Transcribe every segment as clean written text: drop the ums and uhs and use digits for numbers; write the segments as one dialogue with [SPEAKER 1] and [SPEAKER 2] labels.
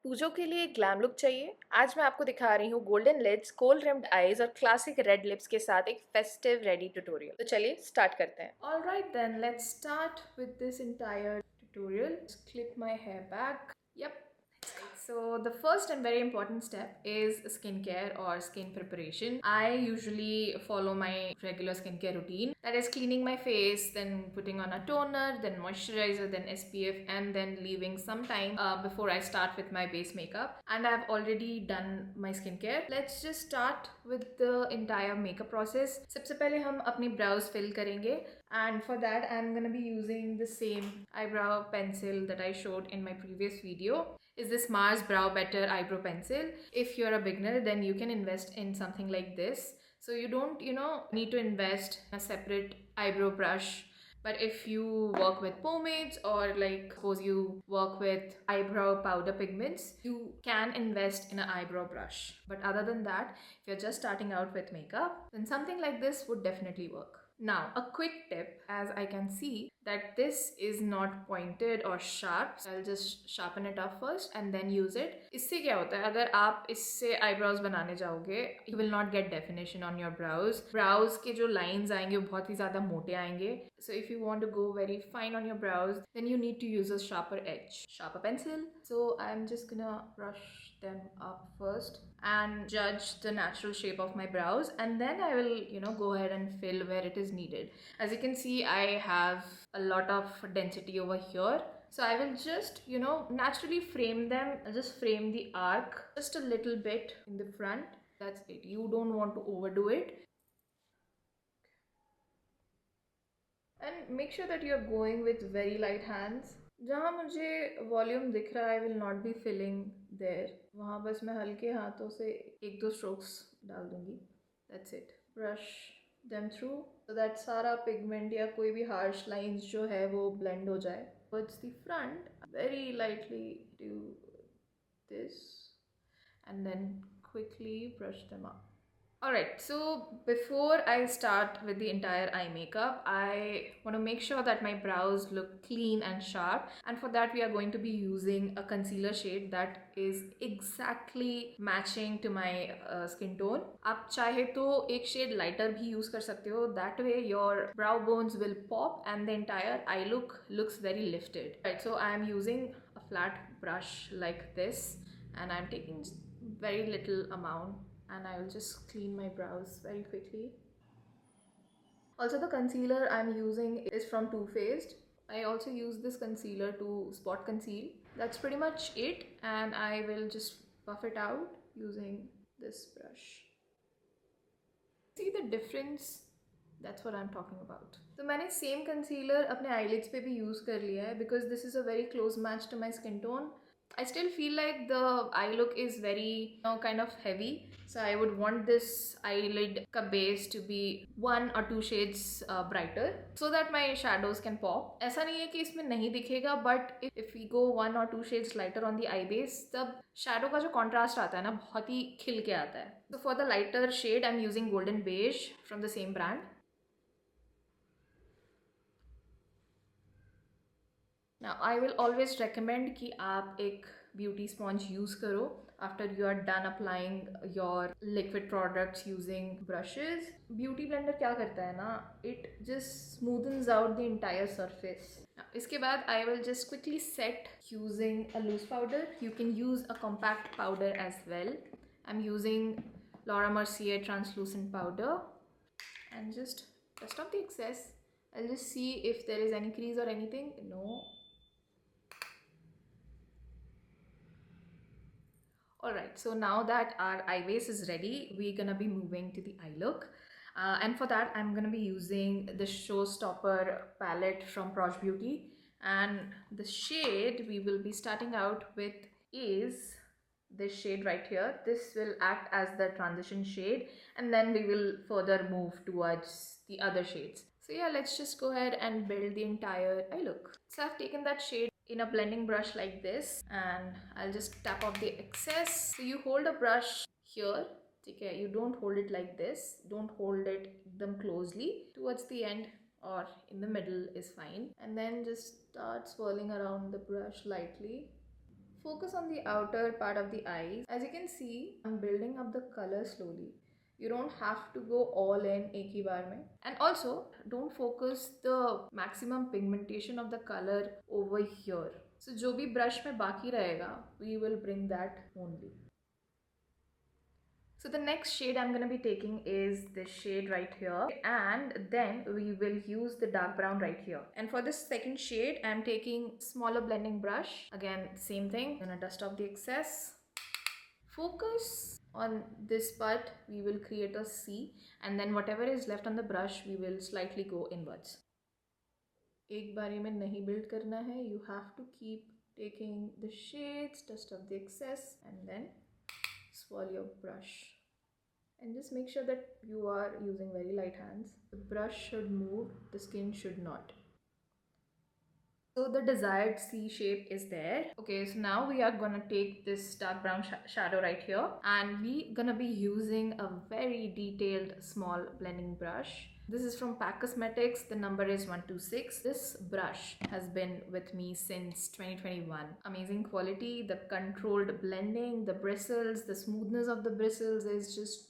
[SPEAKER 1] पूजो के लिए glam look चाहिए। आज मैं आपको दिखा रही हूँ golden lids, cold rimmed eyes और क्लासिक रेड लिप्स के साथ एक फेस्टिव रेडी ट्यूटोरियल। तो चलिए स्टार्ट करते हैं। Alright then, let's start with this entire tutorial. Just clip my hair back. Yep. So the first and very important step is skincare or skin preparation. I usually follow my regular skincare routine. That is cleaning my face, then putting on a toner, then moisturizer, then SPF, and then leaving some time before I start with my base makeup. And I've already done my skincare. Let's just start with the entire makeup process. सबसे पहले हम अपनी brows fill करेंगे. And for that I'm gonna be using the same eyebrow pencil that I showed in my previous video. Is this Mars Brow Better eyebrow pencil. If you're a beginner, then you can invest in something like this. So you don't, need to invest in a separate eyebrow brush. But if you work with pomades or like suppose you work with eyebrow powder pigments, you can invest in an eyebrow brush. But other than that, if you're just starting out with makeup, then something like this would definitely work. Now, a quick tip, as I can see that this is not pointed or sharp, so I'll just sharpen it up first and then use it. इससे क्या होता है, अगर आप इससे eyebrows बनाने जाओगे, you will not get definition on your brows. Brows के जो lines आएंगे वो बहुत ही ज़्यादा मोटे आएंगे. So if you want to go very fine on your brows, then you need to use a sharper edge. Sharper pencil. So I'm just gonna brush them up first and judge the natural shape of my brows, and then I will go ahead and fill where it is needed. As you can see, I have a lot of density over here, so I will just naturally frame them. I'll just frame the arc just a little bit in the front. That's it. You don't want to overdo it, and make sure that you're going with very light hands. जहाँ मुझे volume दिख रहा है, I will not be filling there, वहाँ बस मैं हल्के हाथों से एक दो स्ट्रोक्स डाल दूंगी. That's it. Brush them through so that सारा पिगमेंट या कोई भी हार्श लाइंस जो है वो ब्लेंड हो जाए. Towards the front, very lightly do this and then quickly brush them up. Alright, so before I start with the entire eye makeup, I want to make sure that my brows look clean and sharp, and for that we are going to be using a concealer shade that is exactly matching to my skin tone. आप चाहे तो एक shade lighter भी use कर सकते हो. That way your brow bones will pop and the entire eye look looks very lifted. Right, so I am using a flat brush like this, and I'm taking very little amount, and I will just clean my brows very quickly. Also, the concealer I'm using is from Too Faced. I also use this concealer to spot conceal. That's pretty much it, and I will just buff it out using this brush. See the difference? That's what I'm talking about. तो मैंने same concealer अपने eyelids पे भी use कर लिया है because this is a very close match to my skin tone. I still feel like the eye look is very kind of heavy, so I would want this eyelid ka base to be 1 or 2 shades brighter so that my shadows can pop. ऐसा नहीं है कि इसमें नहीं दिखेगा, but if we go 1 or 2 shades lighter on the eye base, तब shadow का जो contrast आता है ना, बहुत ही खिल के आता है. So for the lighter shade, I'm using Golden Beige from the same brand. Now I will always recommend कि आप एक beauty sponge use करो after you are done applying your liquid products using brushes. Beauty blender क्या करता है ना, it just smoothens out the entire surface. Now, इसके बाद I will just quickly set using a loose powder. You can use a compact powder as well. I'm using Laura Mercier translucent powder, and just dust off the excess. I'll just see if there is any crease or anything. No. Alright, so now that our eye base is ready, we're gonna be moving to the eye look. And for that, I'm gonna be using the Showstopper palette from Prosh Beauty. And the shade we will be starting out with is this shade right here. This will act as the transition shade, and then we will further move towards the other shades. So yeah, let's just go ahead and build the entire eye look. So I've taken that shade in a blending brush like this, and I'll just tap off the excess. So you hold a brush here, okay, you don't hold it like this, don't hold it them closely. Towards the end or in the middle is fine, and then just start swirling around the brush lightly, Focus on the outer part of the eyes. As you can see, I'm building up the color slowly. You don't have to go all in एक ही बार में. And also, don't focus the maximum pigmentation of the color over here. So जो भी brush में बाकी रहेगा, we will bring that only. So the next shade I'm going to be taking is this shade right here, and then we will use the dark brown right here. And for this second shade, I'm taking smaller blending brush. Again, same thing. I'm going to dust off the excess. Focus on this part, we will create a C, and then whatever is left on the brush, we will slightly go inwards. एक बारी में नहीं build करना है. You have to keep taking the shades, dust off the excess, and then swirl your brush. And just make sure that you are using very light hands. The brush should move, the skin should not. So the desired C shape is there. Okay, so now we are gonna take this dark brown shadow right here, and we gonna be using a very detailed small blending brush. This is from PAC Cosmetics. The number is 126. This brush has been with me since 2021. Amazing quality, the controlled blending, the bristles, the smoothness of the bristles is just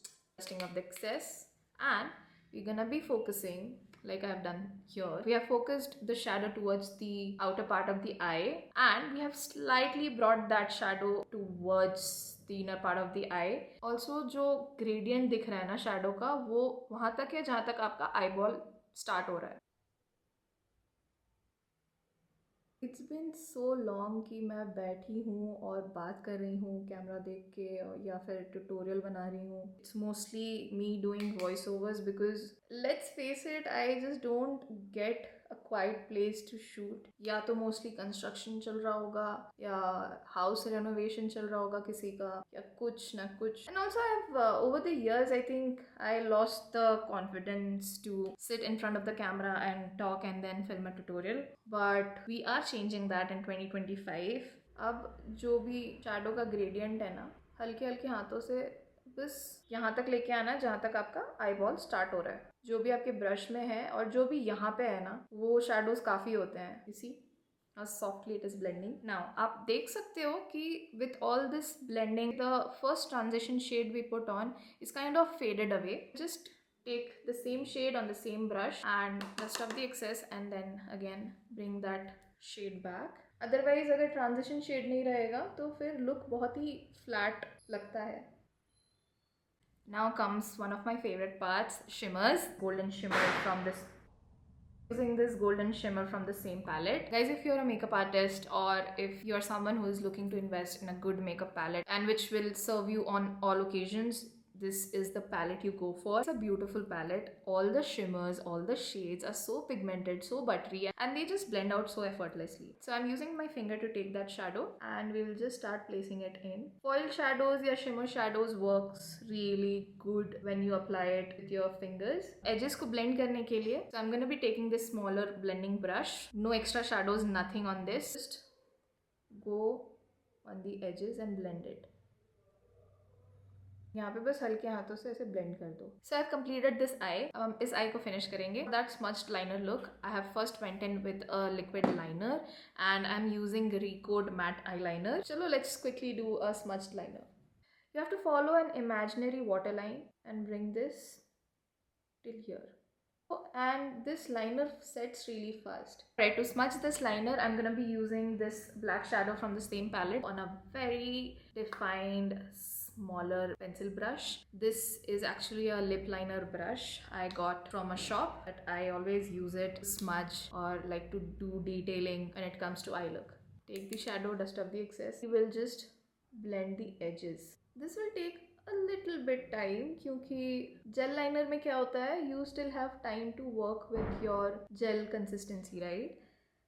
[SPEAKER 1] of the excess. And we're gonna be focusing like I've done here. We have focused the shadow towards the outer part of the eye, and we have slightly brought that shadow towards the inner part of the eye. Also जो gradient दिख रहा है ना shadow का, वो वहाँ तक है जहाँ तक आपका eyeball start हो रहा है. It's been so long कि मैं बैठी हूँ और बात कर रही हूँ कैमरा देख के या फिर ट्यूटोरियल बना रही हूँ. It's mostly me doing voice overs because let's face it, I just don't get a quiet place to shoot. या तो mostly construction चल रहा होगा या house renovation चल रहा होगा किसी का या कुछ ना कुछ. And also I've over the years I think I lost the confidence to sit in front of the camera and talk and then film a tutorial. But we are changing that in 2025. अब जो भी shadow का gradient है ना, हल्के हल्के हाथों से बस यहाँ तक लेके आना जहाँ तक आपका eyeball start हो रहा है. जो भी आपके brush में है और जो भी यहाँ पे है ना, वो shadows काफ़ी होते हैं. You see how softly it is blending. Now आप देख सकते हो कि with all this blending, the first transition shade we put on is kind of faded away. Just take the same shade on the same brush and dust off the excess, and then again bring that shade back. Otherwise अगर transition shade नहीं रहेगा तो फिर look बहुत ही flat लगता है. Now comes one of my favorite parts, shimmers. Golden shimmer from this. Using this golden shimmer from the same palette. Guys, if you're a makeup artist or if you're someone who is looking to invest in a good makeup palette and which will serve you on all occasions, this is the palette you go for. It's a beautiful palette. All the shimmers, all the shades are so pigmented, so buttery, and they just blend out so effortlessly. So I'm using my finger to take that shadow and we will just start placing it in. Foil shadows or shimmer shadows works really good when you apply it with your fingers. Edges ko blend karne ke liye, so I'm going to be taking this smaller blending brush. No extra shadows, nothing on this. Just go on the edges and blend it. यहाँ पे बस हल्के हाथों से ऐसे blend कर दो. So I've completed this eye. इस eye को finish करेंगे. That smudged liner look, I have first went in with a liquid liner and I'm using Recode matte eyeliner. चलो let's quickly do a smudged liner. You have to follow an imaginary waterline and bring this till here. And this liner sets really fast. Right, to smudge this liner, I'm gonna be using this black shadow from the same palette on a very defined smaller pencil brush. This is actually a lip liner brush I got from a shop, but I always use it to smudge or like to do detailing when it comes to eye look. Take the shadow, dust off the excess. We will just blend the edges. This will take a little bit time क्योंकि gel liner में क्या होता है, you still have time to work with your gel consistency, right?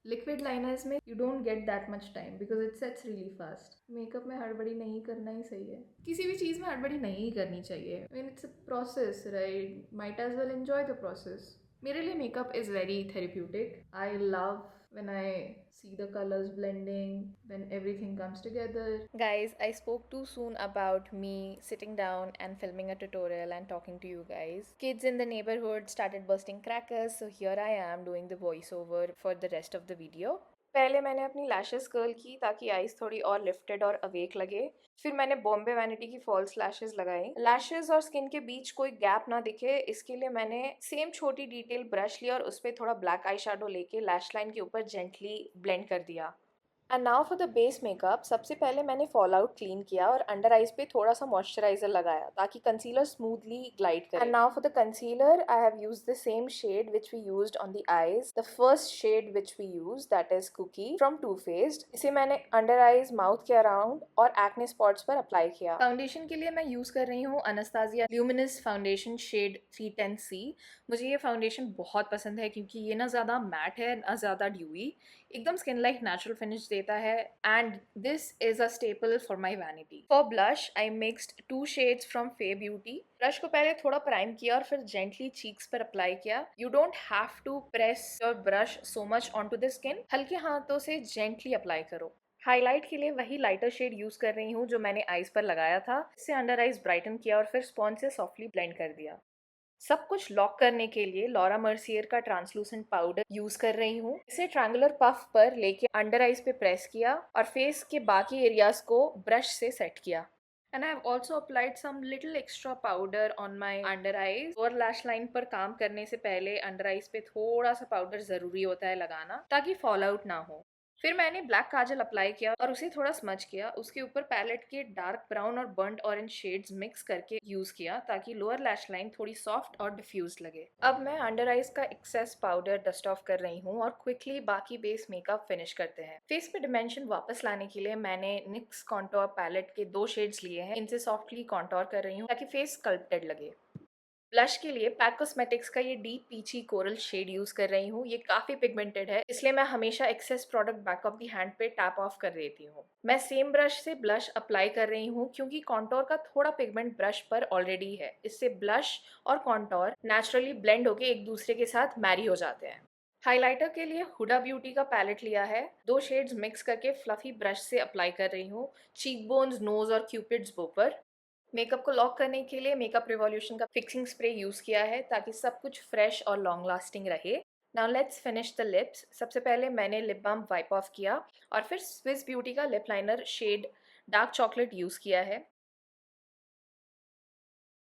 [SPEAKER 1] Liquid liners में you don't get that much time because it sets really fast. Makeup में हड़बड़ी नहीं करना ही सही है. किसी भी चीज़ में हड़बड़ी नहीं करनी चाहिए. I mean it's a process, right? Might as well enjoy the process. मेरे लिए makeup is very therapeutic. I love when I see the colors blending, when everything comes together. Guys, I spoke too soon about me sitting down and filming a tutorial and talking to you guys. Kids in the neighborhood started bursting crackers, so here I am doing the voiceover for the rest of the video. पहले मैंने अपनी lashes curl की ताकि eyes थोड़ी और lifted और awake लगे। फिर मैंने बॉम्बे वैनिटी की फॉल्स लैशेस लगाई। लैशेस और स्किन के बीच कोई गैप ना दिखे, इसके लिए मैंने सेम छोटी डिटेल ब्रश लिया और उस पर थोड़ा ब्लैक आई शेडो लेके लैश लाइन के ऊपर जेंटली ब्लेंड कर दिया। And now for the base makeup. सबसे पहले मैंने फॉल आउट क्लीन किया और अंडर आइज पे थोड़ा सा मॉइस्चराइजर लगाया ताकि कंसीलर स्मूथली ग्लाइड करे। And now for the concealer I have used the same shade which we used on the eyes. The first shade which we use that is cookie from Too Faced. इसे मैंने under eyes, mouth के around और acne spots पर apply किया। Foundation के लिए मैं use कर रही हूँ Anastasia luminous foundation shade 310C। मुझे ये फाउंडेशन बहुत पसंद है क्योंकि ये ना ज़्यादा मैट है ना ज़्यादा ड्यूई, एकदम स्किन लाइक नेचुरल फिनिश देता है। And this is a staple for my vanity. For blush I mixed 2 shades from Fae Beauty. Brush को पहले थोड़ा प्राइम किया और फिर जेंटली चीक्स पर अप्लाई किया। You don't have to press your brush so much on to the skin, हल्के हाथों से जेंटली अप्लाई करो। हाईलाइट के लिए वही लाइटर शेड यूज कर रही हूँ जो मैंने आईज पर लगाया था। इससे अंडर आईज ब्राइटन किया और फिर स्पॉन्ज से सॉफ्टली ब्लेंड कर दिया। सब कुछ लॉक करने के लिए लॉरा मर्सियर का ट्रांसलूसेंट पाउडर यूज कर रही हूँ। इसे ट्रायंगुलर पफ पर लेके अंडर आइज पे प्रेस किया और फेस के बाकी एरियाज को ब्रश से सेट किया। And I have also applied some little extra powder on my under eyes. और लैश लाइन पर काम करने से पहले अंडर आइज पे थोड़ा सा पाउडर जरूरी होता है लगाना ताकि फॉल आउट ना हो। फिर मैंने ब्लैक काजल अप्लाई किया और उसे थोड़ा स्मच किया। उसके ऊपर पैलेट के डार्क ब्राउन और बर्न्ट ऑरेंज शेड्स मिक्स करके यूज किया ताकि लोअर लैश लाइन थोड़ी सॉफ्ट और डिफ्यूज लगे। अब मैं अंडर आइज का एक्सेस पाउडर डस्ट ऑफ कर रही हूँ और क्विकली बाकी बेस मेकअप फिनिश करते हैं। फेस पे डिमेंशन वापस लाने के लिए मैंने निक्स कॉन्टोर पैलेट के 2 शेड्स लिए हैं। इनसे सॉफ्टली कॉन्टोर कर रही हूँ ताकि फेस स्कल्प्टेड लगे। ब्लश के लिए पैक कॉस्मेटिक्स का ये डीप पीची कोरल शेड यूज कर रही हूँ। ये काफी पिगमेंटेड है, इसलिए मैं हमेशा excess product back of the hand पे टैप ऑफ कर देती हूँ। मैं सेम ब्रश से ब्लश अप्लाई कर रही हूँ क्योंकि कॉन्टोर का थोड़ा पिगमेंट ब्रश पर ऑलरेडी है। इससे ब्लश और कॉन्टोर नेचुरली ब्लेंड होके एक दूसरे के साथ मैरी हो जाते हैं। हाइलाइटर के लिए हुडा ब्यूटी का पैलेट लिया है। 2 शेड्स मिक्स करके फ्लफी ब्रश से अप्लाई कर रही हूँ चीक बोन्स, नोज और क्यूपिड्स बो पर। मेकअप को लॉक करने के लिए मेकअप रिवॉल्यूशन का फिक्सिंग स्प्रे यूज किया है ताकि सब कुछ फ्रेश और लॉन्ग लास्टिंग रहे। Now let's finish the lips. सबसे पहले मैंने लिप बाम वाइप ऑफ किया और फिर स्विस ब्यूटी का lip liner shade dark chocolate use किया है।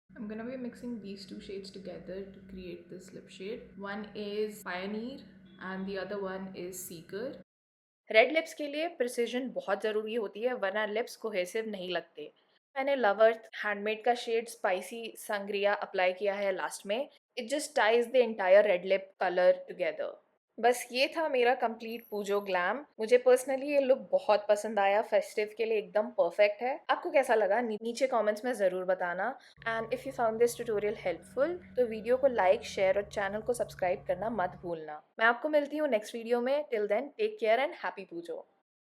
[SPEAKER 1] I'm gonna be mixing these 2 shades together to create this lip shade. One is Pioneer and the other one is Seeker. Red lips के लिए precision बहुत ज़रूरी होती है वरना लिप्स कोहेसिव नहीं लगते। मैंने लव अर्थ हैंडमेड का शेड स्पाइसी संग्रिया अप्लाई किया है लास्ट में। It just ties the entire red lip colour together. बस ये था मेरा कंप्लीट पूजो ग्लैम। मुझे पर्सनली ये लुक बहुत पसंद आया, फेस्टिव के लिए एकदम परफेक्ट है। आपको कैसा लगा नीचे कमेंट्स में ज़रूर बताना। And if you found this tutorial helpful तो वीडियो को लाइक, शेयर और चैनल को सब्सक्राइब करना मत भूलना। मैं आपको मिलती हूँ नेक्स्ट वीडियो में। Till then take care and happy Puzo.